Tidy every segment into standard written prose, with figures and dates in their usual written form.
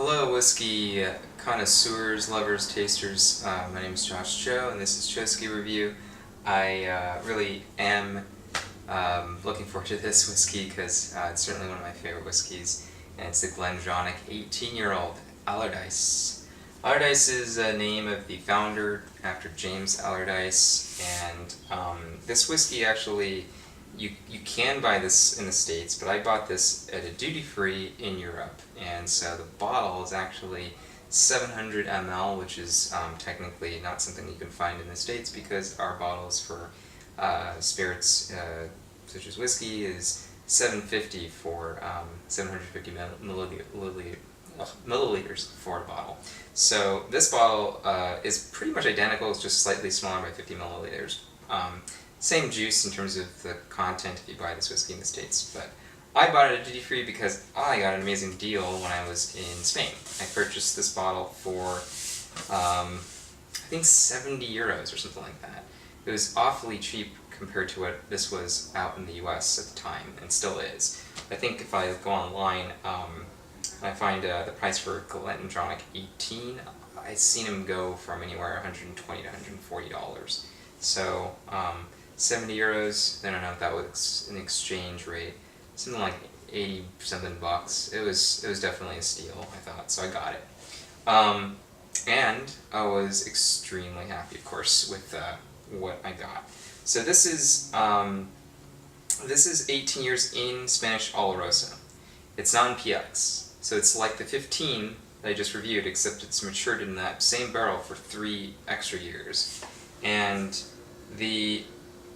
Hello, whiskey connoisseurs, lovers, tasters. My name is Josh Cho, and this is Choski Review. I really am looking forward to this whiskey because it's certainly one of my favorite whiskeys, and it's the Glendronach 18-year-old Allardyce. Allardyce is a name of the founder after James Allardyce, and this whiskey actually, you can buy this in the States, but I bought this at a duty-free in Europe, and so the bottle is actually 700 ml, which is technically not something you can find in the States because our bottles for spirits such as whiskey is 750 for 750 milliliters for a bottle. So this bottle is pretty much identical, it's just slightly smaller by 50 milliliters. Same juice in terms of the content if you buy this whiskey in the States, but I bought it at duty free because I got an amazing deal when I was in Spain. I purchased this bottle for I think 70 euros or something like that. It was awfully cheap compared to what this was out in the US at the time, and still is. I think if I go online and I find the price for Glendronach 18, I've seen them go from anywhere $120 to $140. So 70 euros, I don't know if that was an exchange rate, something like 80 something bucks. It was definitely a steal, I thought, so I got it. And I was extremely happy, of course, with what I got. So this is 18 years in Spanish Olorosa. It's non-PX, so it's like the 15 that I just reviewed, except it's matured in that same barrel for 3 extra years. And the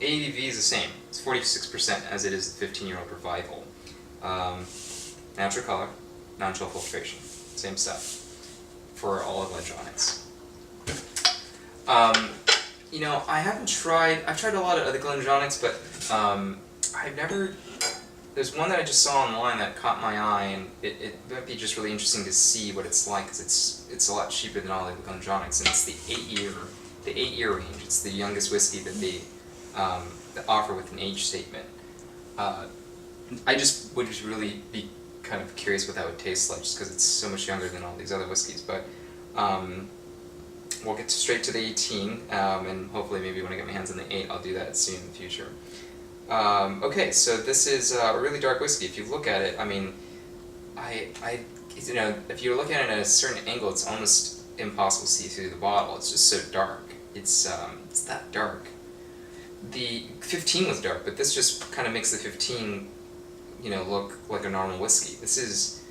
ABV is the same. It's 46% as it is the 15-year-old Revival. Natural color, non-chill filtration, same stuff for all of Glendronachs. You know, I've tried a lot of other Glendronachs, but there's one that I just saw online that caught my eye, and it might be just really interesting to see what it's like, because it's a lot cheaper than all the Glendronachs, and it's the 8-year range. It's the youngest whiskey that they offer with an age statement. I just would just really be kind of curious what that would taste like, just because it's so much younger than all these other whiskeys. But we'll get straight to the 18, and hopefully maybe when I get my hands on the 8, I'll do that soon in the future. Okay, so this is a really dark whiskey. If you look at it, I mean, you know, if you're looking at it at a certain angle, it's almost impossible to see through the bottle. It's just so dark. It's that dark. The 15 was dark, but this just kind of makes the 15, you know, look like a normal whiskey. This is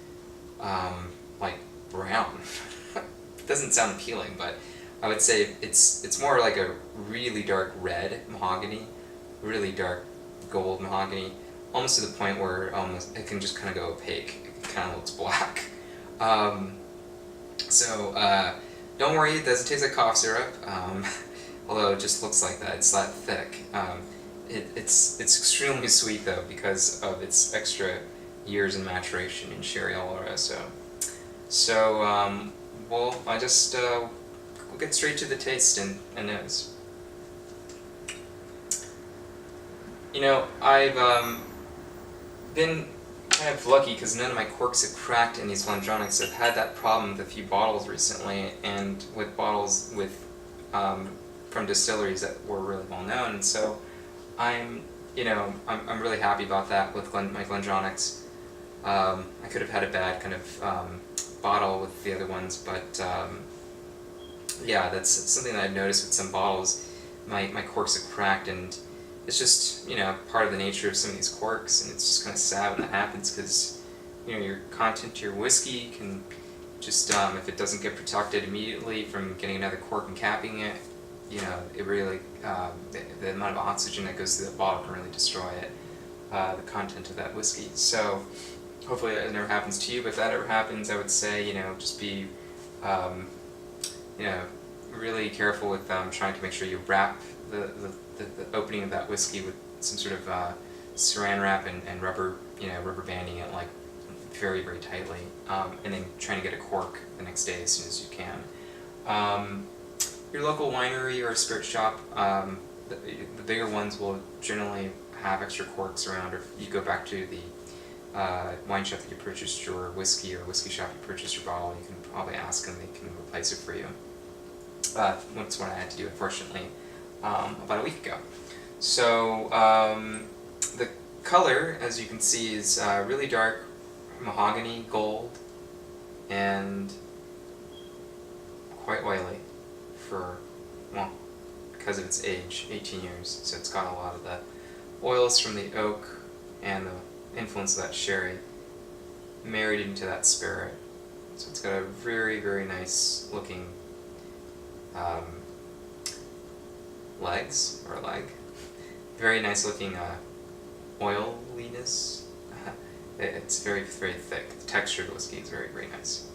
like brown. It doesn't sound appealing, but I would say it's more like a really dark red mahogany, really dark gold mahogany, almost to the point where almost it can just kind of go opaque. It kind of looks black. Don't worry, it doesn't taste like cough syrup. Although it just looks like that. It's that thick. It's extremely sweet though because of its extra years in maturation in Sherry Oloroso. So we'll get straight to the taste and nose. You know, I've been kind of lucky because none of my corks have cracked in these Glendronachs. I've had that problem with a few bottles recently, and with bottles with from distilleries that were really well known. And so I'm really happy about that with my Glendronachs. I could have had a bad kind of bottle with the other ones, but yeah, that's something that I've noticed with some bottles. My corks have cracked, and it's just, you know, part of the nature of some of these corks, and it's just kind of sad when that happens because, you know, your content to your whiskey can just, if it doesn't get protected immediately from getting another cork and capping it, you know, it really, the amount of oxygen that goes through the bottle can really destroy it, the content of that whiskey. So hopefully that never happens to you, but if that ever happens, I would say, you know, just be, you know, really careful with trying to make sure you wrap the opening of that whiskey with some sort of saran wrap and rubber, you know, rubber banding it like very, very tightly, and then trying to get a cork the next day as soon as you can. Your local winery or spirit shop, the bigger ones will generally have extra corks around, or if you go back to wine shop that you purchased your whiskey, or whiskey shop you purchased your bottle, you can probably ask them, they can replace it for you. That's what I had to do, unfortunately, about a week ago. So the color, as you can see, is really dark mahogany gold and quite oily for, well, because of its age, 18 years. So it's got a lot of the oils from the oak and the influence of that sherry married into that spirit. So it's got a very, very nice looking legs, or leg. Very nice looking oiliness. It's very, very thick. The texture of the whiskey is very, very nice.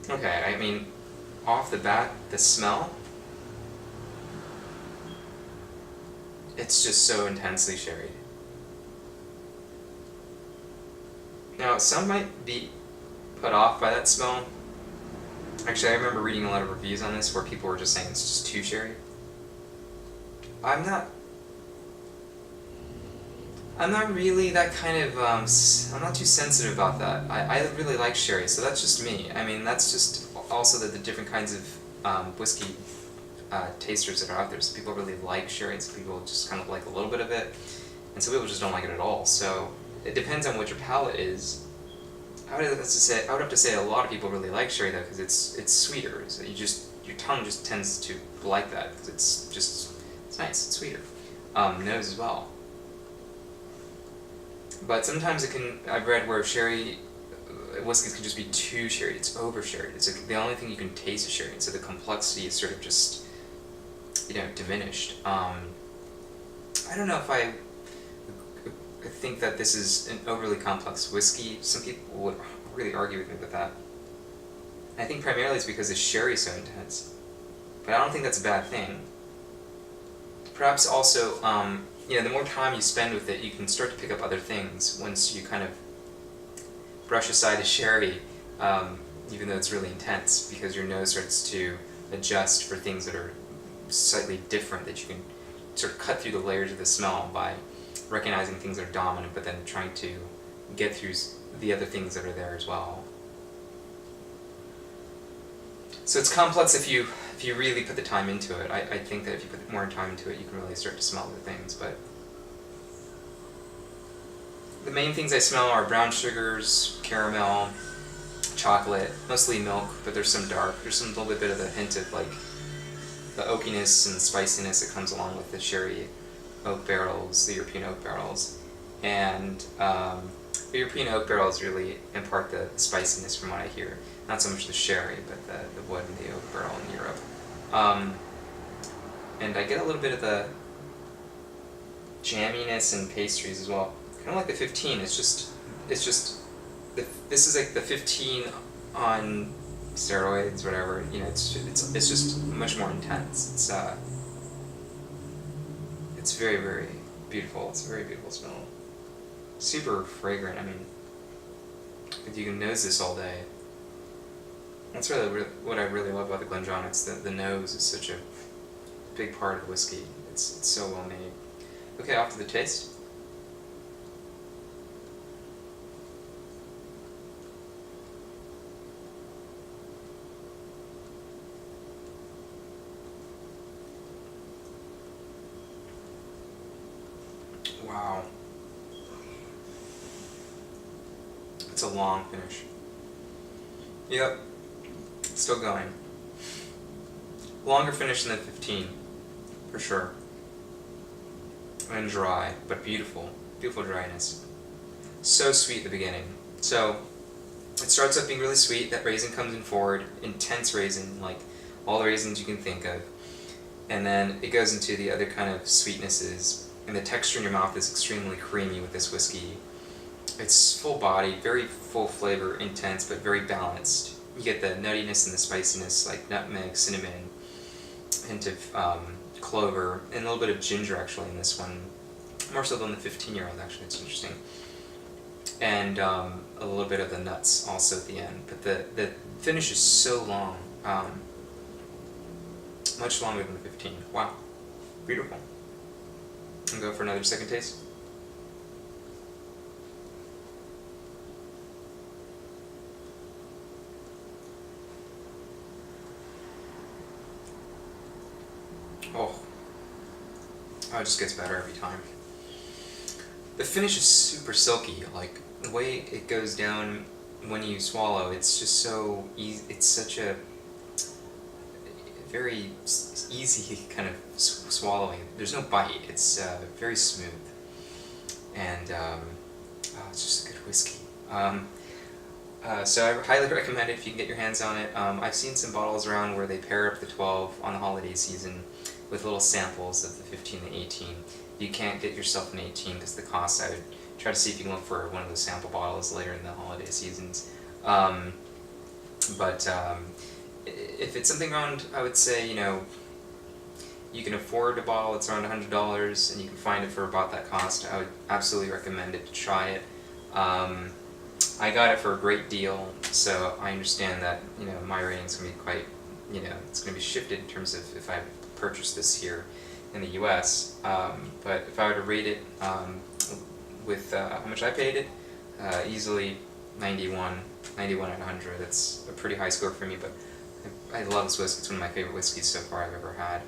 Okay, I mean, off the bat, the smell, it's just so intensely sherried. Now, some might be put off by that smell. Actually, I remember reading a lot of reviews on this where people were just saying it's just too sherry. I'm not really that kind of, I'm not too sensitive about that. I really like sherry, so that's just me. I mean, that's just also the different kinds of whiskey tasters that are out there. Some people really like sherry, and some people just kind of like a little bit of it, and some people just don't like it at all. So it depends on what your palate is. I would have to say a lot of people really like sherry though, because it's sweeter. So your tongue just tends to like that because it's nice, it's sweeter. Nose as well. But sometimes I've read where sherry whiskeys can just be too sherry. It's over sherry. It's the only thing you can taste is sherry, and so the complexity is sort of just, diminished. I don't know if I think that this is an overly complex whiskey. Some people would really argue with me with that. And I think primarily it's because the sherry is so intense. But I don't think that's a bad thing. Perhaps also, the more time you spend with it, you can start to pick up other things once you kind of brush aside the sherry, even though it's really intense, because your nose starts to adjust for things that are slightly different, that you can sort of cut through the layers of the smell by recognizing things that are dominant, but then trying to get through the other things that are there as well. So it's complex if you really put the time into it. I think that if you put more time into it, you can really start to smell other things. But the main things I smell are brown sugars, caramel, chocolate, mostly milk, but there's some dark. There's some little bit of a hint of like the oakiness and spiciness that comes along with the sherry oak barrels, the European oak barrels. And the European oak barrels really impart the spiciness from what I hear. Not so much the sherry, but the wood and the oak barrel in Europe. And I get a little bit of the jamminess and pastries as well. Kind of like the 15. It's just this is like the 15 on steroids, whatever. It's just much more intense. It's very, very beautiful. It's a very beautiful smell. Super fragrant. I mean, if you can nose this all day. That's really what I really love about the Glendronach. The nose is such a big part of whiskey. It's so well made. Okay, off to the taste. Wow. It's a long finish. Yep. Still going. Longer finish than the 15, for sure. And dry, but beautiful. Beautiful dryness. So sweet at the beginning. So, it starts up being really sweet. That raisin comes in forward. Intense raisin, like all the raisins you can think of. And then it goes into the other kind of sweetnesses. And the texture in your mouth is extremely creamy with this whiskey. It's full-bodied, very full flavor, intense, but very balanced. You get the nuttiness and the spiciness, like nutmeg, cinnamon, hint of clover, and a little bit of ginger actually in this one. More so than the 15-year-old, actually. It's interesting. And a little bit of the nuts also at the end. But the finish is so long. Much longer than the 15. Wow. Beautiful. I'll go for another second taste. Oh, it just gets better every time. The finish is super silky. Like the way it goes down when you swallow, it's just so easy. It's such a very easy kind of swallowing. There's no bite. It's very smooth, and oh, it's just a good whiskey. So I highly recommend it if you can get your hands on it. I've seen some bottles around where they pair up the 12 on the holiday season with little samples of the 15 and 18. You can't get yourself an 18 because the cost. I would try to see if you can look for one of those sample bottles later in the holiday seasons. But if it's something around, I would say, you can afford a bottle, it's around $100, and you can find it for about that cost, I would absolutely recommend it to try it. I got it for a great deal, so I understand that, my rating's going to be quite, it's going to be shifted in terms of if I purchase this here in the US. But if I were to rate it with how much I paid it, easily 91 out of 100. That's a pretty high score for me, but I love this whiskey. It's one of my favorite whiskeys so far I've ever had.